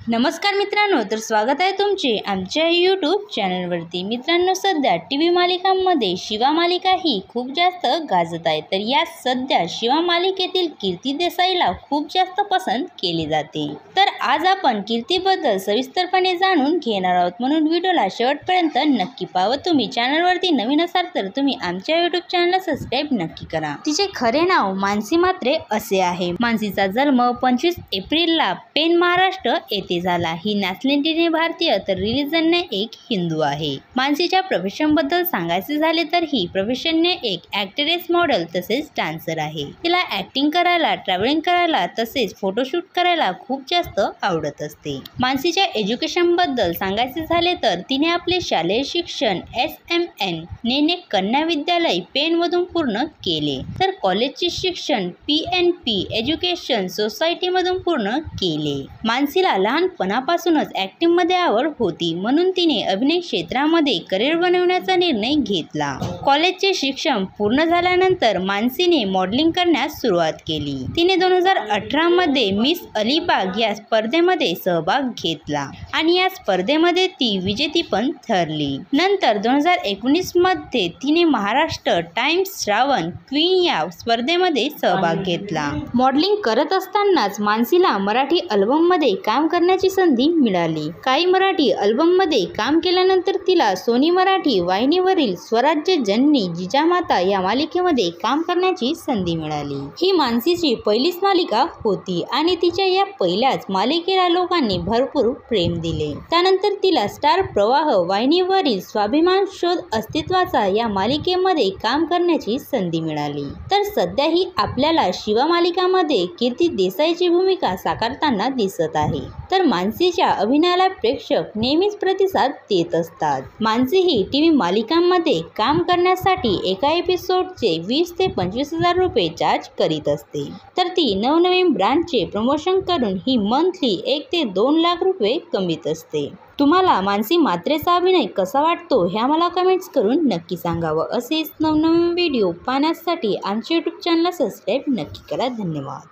नमस्कार मित्रांनो, तर स्वागत आहे तुमचे आमच्या यूट्यूब चॅनलवरती। मित्रांनो, सध्या टीव्ही मालिकांमध्ये शिवा मालिका ही खूप जास्त गाजत आहे। तर या सध्या शिवा मालिकेतील कीर्ती देसाईला खूप जास्त पसंत केली जाते। तर आज आपण कीर्तीबद्दल सविस्तरपणे जाणून घेणार आहोत, म्हणून व्हिडिओला शेवटपर्यंत नक्की पाहावं। तुम्ही चॅनलवरती नवीन असाल तर तुम्ही आमच्या यूट्यूब चॅनलला सबस्क्राईब नक्की करा। तिचे खरे नाव मानसी म्हात्रे असे आहे। मानसीचा जन्म 25 एप्रिलला पेण, महाराष्ट्र येथे झाला। ही नॅशनॅलिटीने भारतीय तर रिलिजनने एक हिंदू आहे। मानसीच्या प्रोफेशन बद्दल सांगायचे झाले तर ही प्रोफेशनने एक ॲक्ट्रेस, मॉडेल तसेच डान्सर आहे। तिला ॲक्टिंग करायला, ट्रॅव्हलिंग करायला तसेच फोटोशूट करायला खूप जास्त आवडत असते। मानसीच्या एज्युकेशन बद्दल सांगायचे झाले तर तिने आपले शालेय शिक्षण SMN नेने कन्या विद्यालय पेण मधून पूर्ण केले, तर कॉलेजचे शिक्षण PNP एज्युकेशन सोसायटी मधून पूर्ण केले। मानसीला लहानपणापासूनच ॲक्टिंग मध्ये आवड होती, म्हणून तिने अभिनय क्षेत्रामध्ये करिअर बनवण्याचा निर्णय घेतला। कॉलेजचे शिक्षण पूर्ण झाल्यानंतर मानसीने मॉडेलिंग करण्यास सुरुवात केली। तिने 2018 मध्ये मिस अलिबाग या स्पर्धेमध्ये सहभाग घेतला आणि या स्पर्धेमध्ये ती विजेती पण ठरली। नंतर 2019 मध्ये तिने महाराष्ट्र टाइम्स श्रावण क्वीन या स्पर्धेमध्ये सहभाग घेतला। मॉडेलिंग करत असतानाच मानसीला मराठी अल्बम मध्ये काम करण्याची संधी मिळाली। काही मराठी अल्बम मध्ये काम केल्यानंतर तिला सोनी मराठी वाहिनीवरील स्वराज्य जननी जिजामाता या मालिकेमध्ये काम करण्याची संधी मिळाली। ही मानसीची पहिलीच मालिका होती आणि तिच्या या पहिल्याच मालिकेला लोकांनी भरपूर प्रेम दिले। त्यानंतर तिला स्टार प्रवाह वाहिनीवरील स्वाभिमान शोध अस्तित्वाचा या मालिकेमध्ये काम करण्याची संधी मिळाली। तर सध्या ही आपल्याला शिवा मालिकामध्ये कीर्ती देसाईची भूमिका साकारताना दिसत आहे। तर मानसीच्या अभिनयाला प्रेक्षक नेहमीच प्रतिसाद देत असतात। मानसी ही टीव्ही मालिकांमध्ये काम करण्यासाठी एका एपिसोडचे 20 ते 25 हजार रुपये चार्ज करीत असते। तर ती नवनवीन ब्रँडचे प्रमोशन करून ही मंथली 1 ते 2 लाख रुपये कमवीत असते। तुम्हाला मानसी म्हात्रेचा अभिनय कसा वाटतो हे आम्हाला कमेंट्स करून नक्की सांगावं। असेच नवनवीन व्हिडिओ पाहण्यासाठी आमच्या यूट्यूब चॅनलला सबस्क्राईब नक्की करा। धन्यवाद।